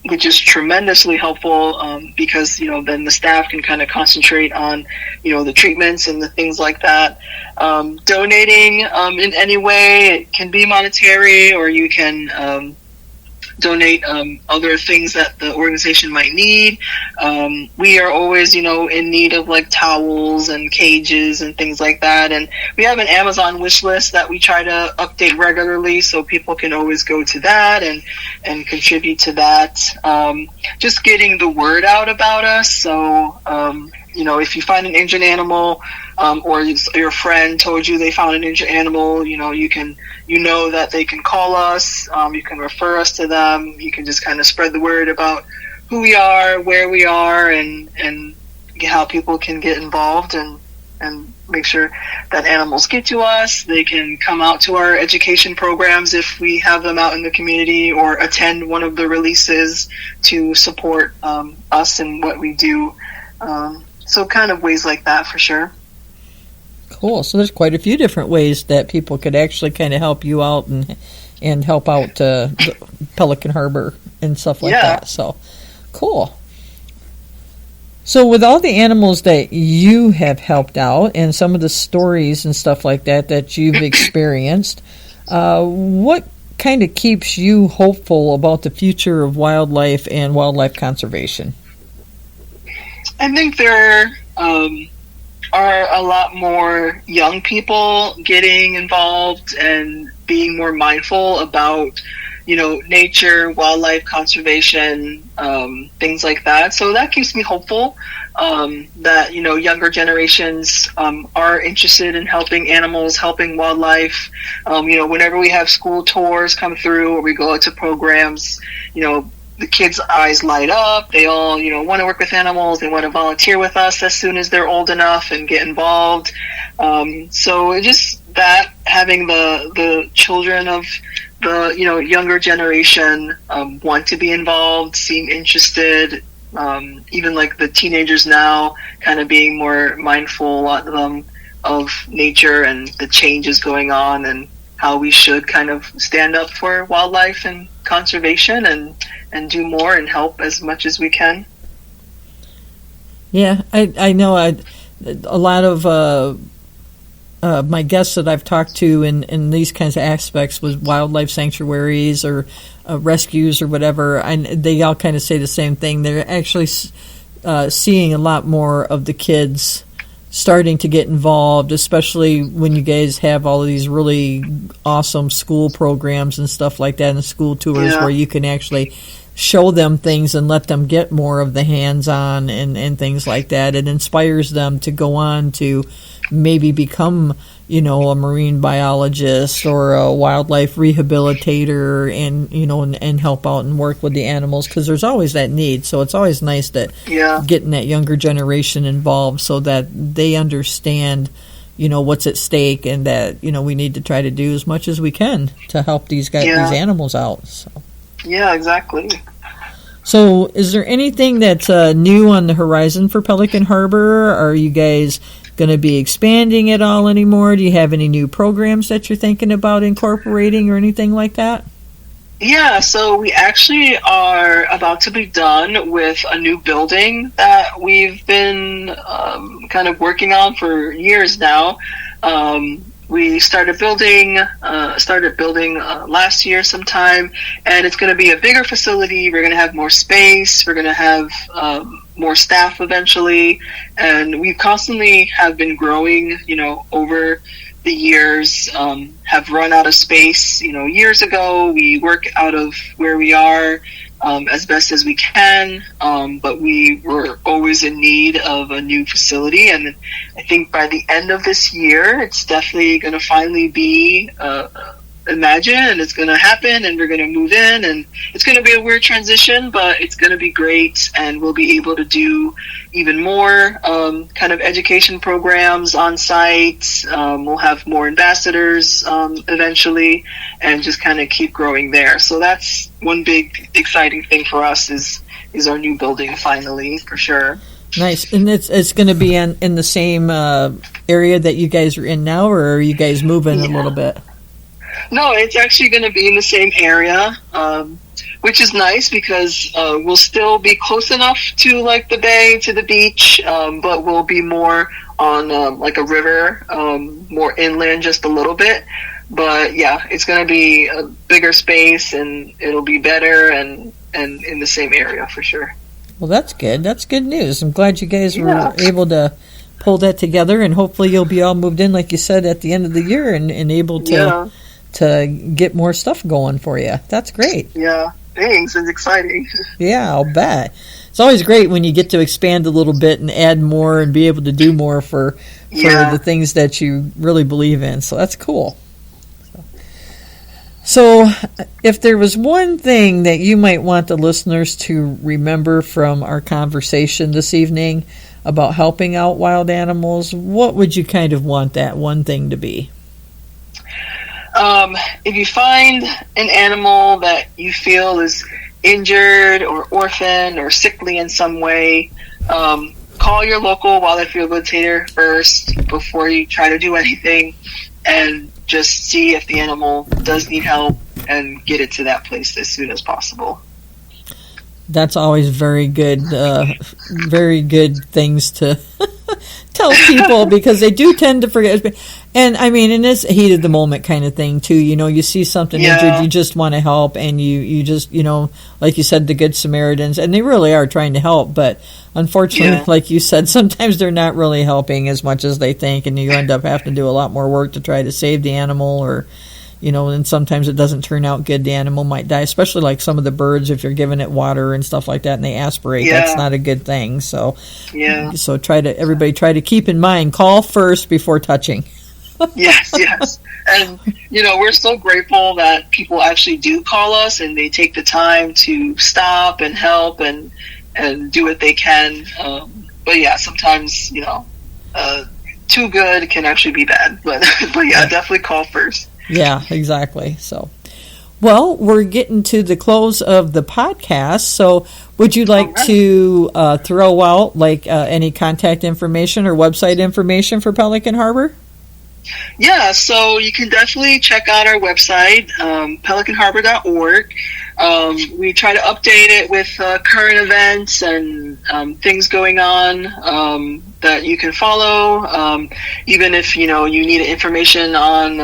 which is tremendously helpful because then the staff can kind of concentrate on the treatments and the things like that. Donating in any way, it can be monetary, or you can donate other things that the organization might need. We are always in need of like towels and cages and things like that, and we have an Amazon wish list that we try to update regularly, so people can always go to that and contribute to that. Just getting the word out about us, so if you find an injured animal, or your friend told you they found an injured animal, you know that they can call us, you can refer us to them, you can just kind of spread the word about who we are, where we are, and how people can get involved and make sure that animals get to us. They can come out to our education programs if we have them out in the community, or attend one of the releases to support us and what we do. So kind of ways like that for sure. Cool. So there's quite a few different ways that people could actually kind of help you out and help out Pelican Harbor and stuff like that. So cool. So with all the animals that you have helped out and some of the stories and stuff like that you've experienced, what kind of keeps you hopeful about the future of wildlife and wildlife conservation? I think there are a lot more young people getting involved and being more mindful about, nature, wildlife conservation, things like that. So that keeps me hopeful that, younger generations are interested in helping animals, helping wildlife. Whenever we have school tours come through or we go out to programs, the kids' eyes light up. They all, want to work with animals. They want to volunteer with us as soon as they're old enough and get involved. So just that, having the children of the, younger generation want to be involved, seem interested. Even like the teenagers now kind of being more mindful, a lot of them, of nature and the changes going on and how we should kind of stand up for wildlife and conservation and do more and help as much as we can. Yeah, I know a lot of my guests that I've talked to in these kinds of aspects with wildlife sanctuaries or rescues or whatever, they all kind of say the same thing. They're actually seeing a lot more of the kids starting to get involved, especially when you guys have all of these really awesome school programs and stuff like that, and school tours where you can actually show them things and let them get more of the hands-on and things like that. It inspires them to go on to maybe become, a marine biologist or a wildlife rehabilitator and help out and work with the animals, because there's always that need. So it's always nice that getting that younger generation involved so that they understand, what's at stake, and that, we need to try to do as much as we can to help these guys, these animals out. So. Yeah, exactly. So is there anything that's new on the horizon for Pelican Harbor? Are you guys going to be expanding it all anymore? Do you have any new programs that you're thinking about incorporating or anything like that? Yeah, so we actually are about to be done with a new building that we've been kind of working on for years now. We started building last year sometime, and it's going to be a bigger facility. We're going to have more space. We're going to have more staff eventually, and we constantly have been growing, over the years, have run out of space. Years ago, we work out of where we are as best as we can, but we were always in need of a new facility. And I think by the end of this year, it's definitely going to finally be imagine, and it's going to happen, and we're going to move in, and it's going to be a weird transition, but it's going to be great, and we'll be able to do even more kind of education programs on site. We'll have more ambassadors eventually, and just kind of keep growing there. So that's one big exciting thing for us is our new building finally, for sure. Nice. And it's going to be in the same area that you guys are in now, or are you guys moving a little bit? No, it's actually going to be in the same area, which is nice because we'll still be close enough to like the bay, to the beach, but we'll be more on like a river, more inland just a little bit. But yeah, it's going to be a bigger space, and it'll be better and in the same area for sure. Well, that's good. That's good news. I'm glad you guys were able to pull that together, and hopefully you'll be all moved in, like you said, at the end of the year and able to get more stuff going for you. That's great. Yeah, thanks. It's exciting. Yeah, I'll bet. It's always great when you get to expand a little bit and add more and be able to do more for the things that you really believe in. So that's cool. So if there was one thing that you might want the listeners to remember from our conversation this evening about helping out wild animals, what would you kind of want that one thing to be? If you find an animal that you feel is injured or orphaned or sickly in some way, call your local wildlife rehabilitator first before you try to do anything, and just see if the animal does need help and get it to that place as soon as possible. That's always very good things to tell people, because they do tend to forget. And I mean, in this heat of the moment kind of thing too, you see something injured, you just want to help, and you just, like you said, the Good Samaritans, and they really are trying to help, but unfortunately, like you said, sometimes they're not really helping as much as they think, and you end up having to do a lot more work to try to save the animal, or and sometimes it doesn't turn out good. The animal might die, especially like some of the birds, if you're giving it water and stuff like that and they aspirate. That's not a good thing. So everybody try to keep in mind, call first before touching. Yes. And, we're so grateful that people actually do call us and they take the time to stop and help and do what they can. But yeah, sometimes, too good can actually be bad. But definitely call first. Yeah, exactly. So, well, we're getting to the close of the podcast. So would you like to throw out any contact information or website information for Pelican Harbor? Yeah, so you can definitely check out our website, pelicanharbor.org. We try to update it with current events and things going on that you can follow. Even if, you need information on,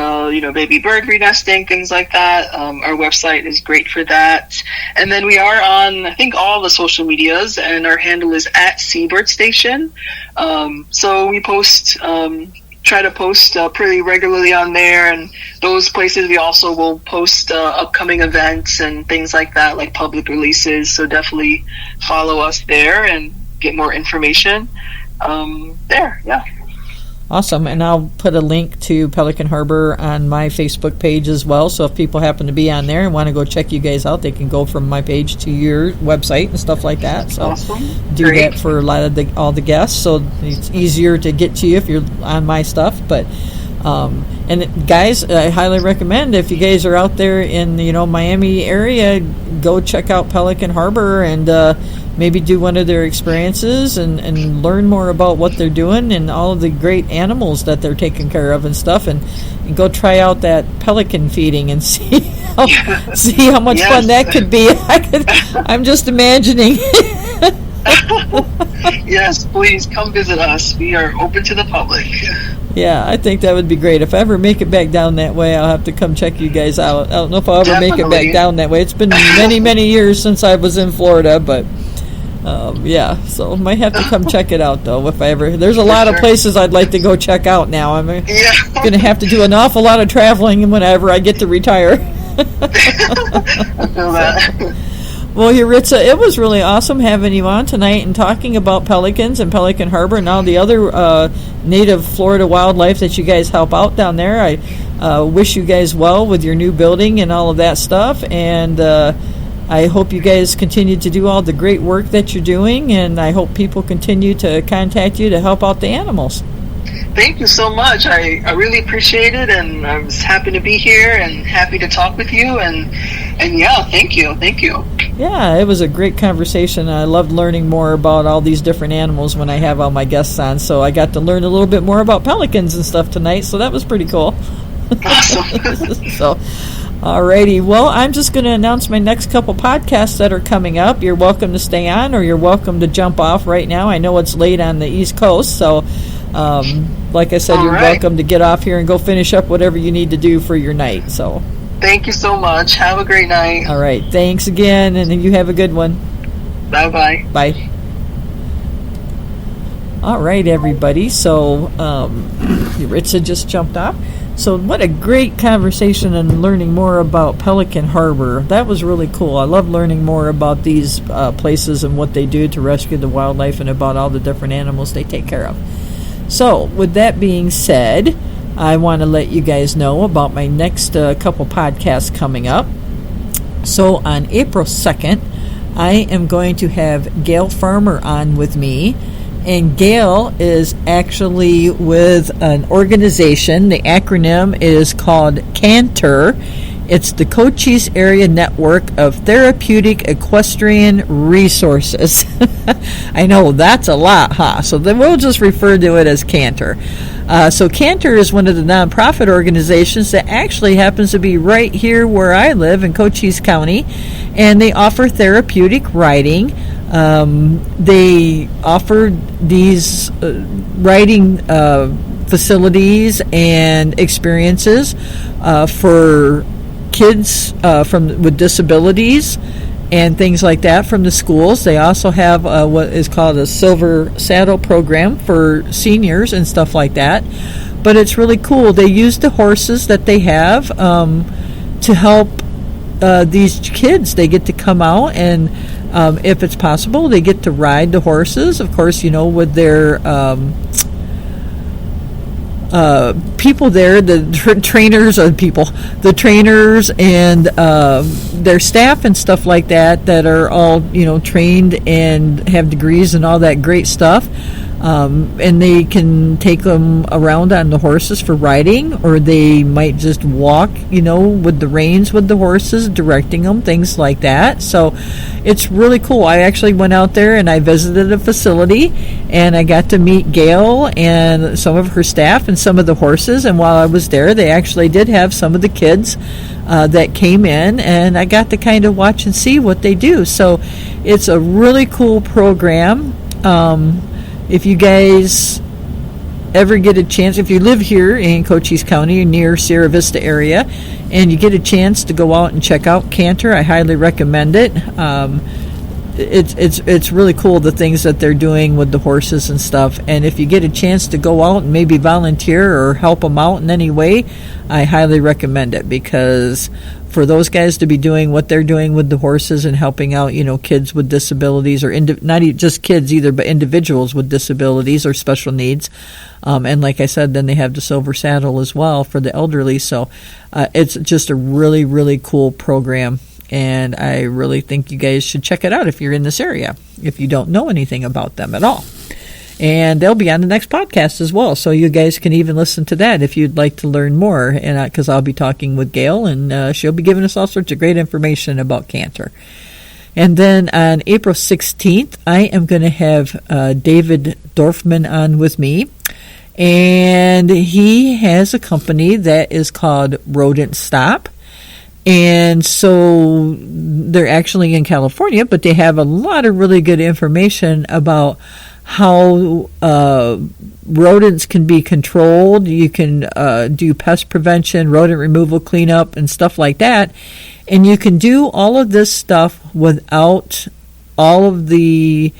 baby bird renesting, things like that. Our website is great for that. And then we are on, I think, all the social medias, and our handle is @Seabird Station. So we try to post pretty regularly on there, and those places we also will post upcoming events and things like that, like public releases. So definitely follow us there and get more information there. Awesome. And I'll put a link to Pelican Harbor on my Facebook page as well. So if people happen to be on there and want to go check you guys out, they can go from my page to your website and stuff like that. So awesome. Do Great. that for a lot of all the guests. So it's easier to get to you if you're on my stuff. But and guys, I highly recommend if you guys are out there in Miami area, go check out Pelican Harbor and maybe do one of their experiences and learn more about what they're doing and all of the great animals that they're taking care of and stuff, and go try out that pelican feeding and see how much fun that could be. I'm just imagining. Yes, please come visit us. We are open to the public. Yeah, I think that would be great. If I ever make it back down that way, I'll have to come check you guys out. I don't know if I'll ever make it back down that way. It's been many, many years since I was in Florida, but yeah, so might have to come check it out, though, if I ever. There's a lot of places I'd like to go check out now. I'm going to have to do an awful lot of traveling whenever I get to retire. I feel that. Well, Yaritza, it was really awesome having you on tonight and talking about pelicans and Pelican Harbor and all the other native Florida wildlife that you guys help out down there. I wish you guys well with your new building and all of that stuff, and I hope you guys continue to do all the great work that you're doing, and I hope people continue to contact you to help out the animals. Thank you so much. I really appreciate it, and I was happy to be here and happy to talk with you, and yeah, thank you. Yeah, it was a great conversation. I loved learning more about all these different animals when I have all my guests on, so I got to learn a little bit more about pelicans and stuff tonight, so that was pretty cool. Awesome. So, alrighty, well, I'm just going to announce my next couple podcasts that are coming up. You're welcome to stay on, or you're welcome to jump off right now. I know it's late on the East Coast, so like I said, you're welcome to get off here and go finish up whatever you need to do for your night. So, thank you so much. Have a great night. All right, thanks again, and you have a good one. Bye-bye. Bye. All right, everybody. So, Yaritza just jumped off. So what a great conversation and learning more about Pelican Harbor. That was really cool. I love learning more about these places and what they do to rescue the wildlife and about all the different animals they take care of. So with that being said, I want to let you guys know about my next couple podcasts coming up. So on April 2nd, I am going to have Gail Farmer on with me. And Gail is actually with an organization. The acronym is called CANTER. It's the Cochise Area Network of Therapeutic Equestrian Resources. I know, that's a lot, huh? So then we'll just refer to it as CANTER. So CANTER is one of the nonprofit organizations that actually happens to be right here where I live in Cochise County, and they offer therapeutic riding. They offer these riding facilities and experiences for kids with disabilities and things like that from the schools. They also have what is called a Silver Saddle program for seniors and stuff like that. But it's really cool. They use the horses that they have to help these kids. They get to come out and if it's possible, they get to ride the horses, of course, with their people there, the trainers and their staff and stuff like that are all, trained and have degrees and all that great stuff. And they can take them around on the horses for riding, or they might just walk, with the reins with the horses, directing them, things like that. So it's really cool. I actually went out there and I visited a facility, and I got to meet Gail and some of her staff and some of the horses. And while I was there, they actually did have some of the kids that came in, and I got to kind of watch and see what they do. So it's a really cool program. If you guys ever get a chance, if you live here in Cochise County near Sierra Vista area, and you get a chance to go out and check out Canter, I highly recommend it. It's really cool, the things that they're doing with the horses and stuff. And if you get a chance to go out and maybe volunteer or help them out in any way, I highly recommend it, because for those guys to be doing what they're doing with the horses and helping out, kids with disabilities, or not just kids either, but individuals with disabilities or special needs. And like I said, then they have the Silver Saddle as well for the elderly. So it's just a really, really cool program. And I really think you guys should check it out if you're in this area, if you don't know anything about them at all. And they'll be on the next podcast as well, so you guys can even listen to that if you'd like to learn more. And because I'll be talking with Gail, and she'll be giving us all sorts of great information about canter. And then on April 16th, I am going to have David Dorfman on with me. And he has a company that is called Rodent Stop. And so they're actually in California, but they have a lot of really good information about how rodents can be controlled. You can do pest prevention, rodent removal, cleanup, and stuff like that. And you can do all of this stuff without all of the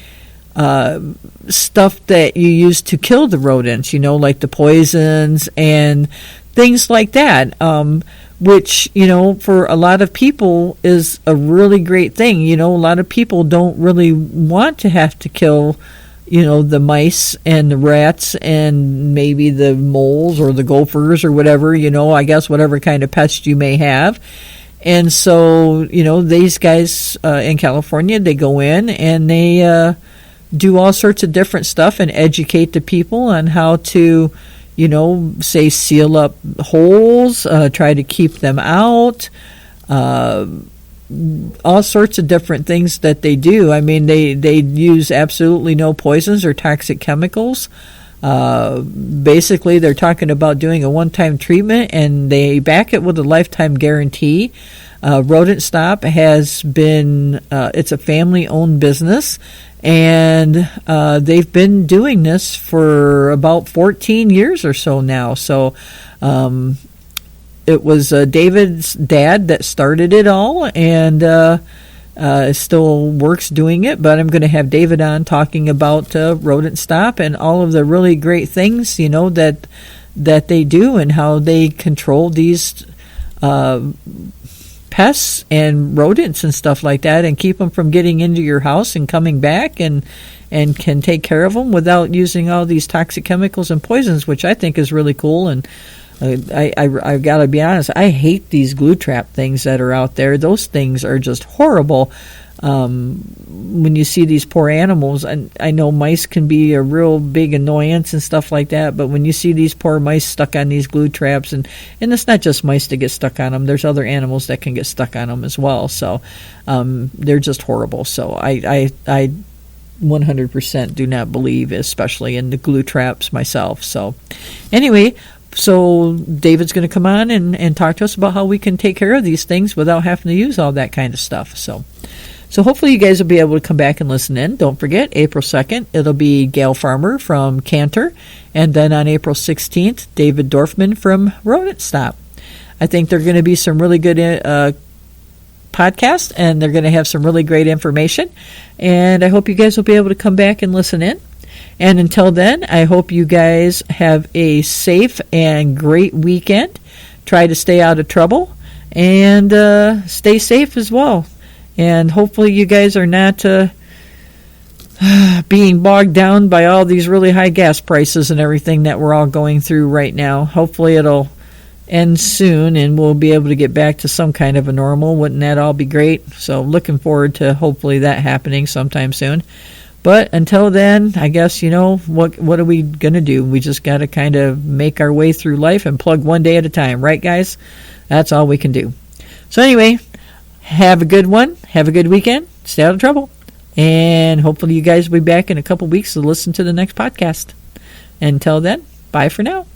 stuff that you use to kill the rodents, like the poisons and things like that. Which, for a lot of people is a really great thing. A lot of people don't really want to have to kill, the mice and the rats and maybe the moles or the gophers or whatever, I guess whatever kind of pest you may have. And so, these guys in California, they go in and they do all sorts of different stuff and educate the people on how to, say seal up holes, try to keep them out, all sorts of different things that they do. I mean, they use absolutely no poisons or toxic chemicals. Basically, they're talking about doing a one-time treatment, and they back it with a lifetime guarantee. Rodent Stop has been, it's a family-owned business, and they've been doing this for about 14 years or so now. So it was David's dad that started it all, and still works doing it. But I'm going to have David on talking about Rodent Stop and all of the really great things, that they do and how they control these pests and rodents and stuff like that, and keep them from getting into your house and coming back, and can take care of them without using all these toxic chemicals and poisons, which I think is really cool. And I got to be honest, I hate these glue trap things that are out there. Those things are just horrible. When you see these poor animals, and I know mice can be a real big annoyance and stuff like that, but when you see these poor mice stuck on these glue traps, and it's not just mice that get stuck on them, there's other animals that can get stuck on them as well. So they're just horrible. So I 100% do not believe, especially in the glue traps myself. So anyway, so David's going to come on and talk to us about how we can take care of these things without having to use all that kind of stuff. So hopefully you guys will be able to come back and listen in. Don't forget, April 2nd, it'll be Gail Farmer from Canter. And then on April 16th, David Dorfman from Rodent Stop. I think they're going to be some really good podcasts, and they're going to have some really great information. And I hope you guys will be able to come back and listen in. And until then, I hope you guys have a safe and great weekend. Try to stay out of trouble and stay safe as well. And hopefully you guys are not being bogged down by all these really high gas prices and everything that we're all going through right now. Hopefully it'll end soon and we'll be able to get back to some kind of a normal. Wouldn't that all be great? So looking forward to hopefully that happening sometime soon. But until then, I guess, what are we going to do? We just got to kind of make our way through life and plug one day at a time. Right, guys? That's all we can do. So anyway, have a good one. Have a good weekend. Stay out of trouble. And hopefully you guys will be back in a couple weeks to listen to the next podcast. Until then, bye for now.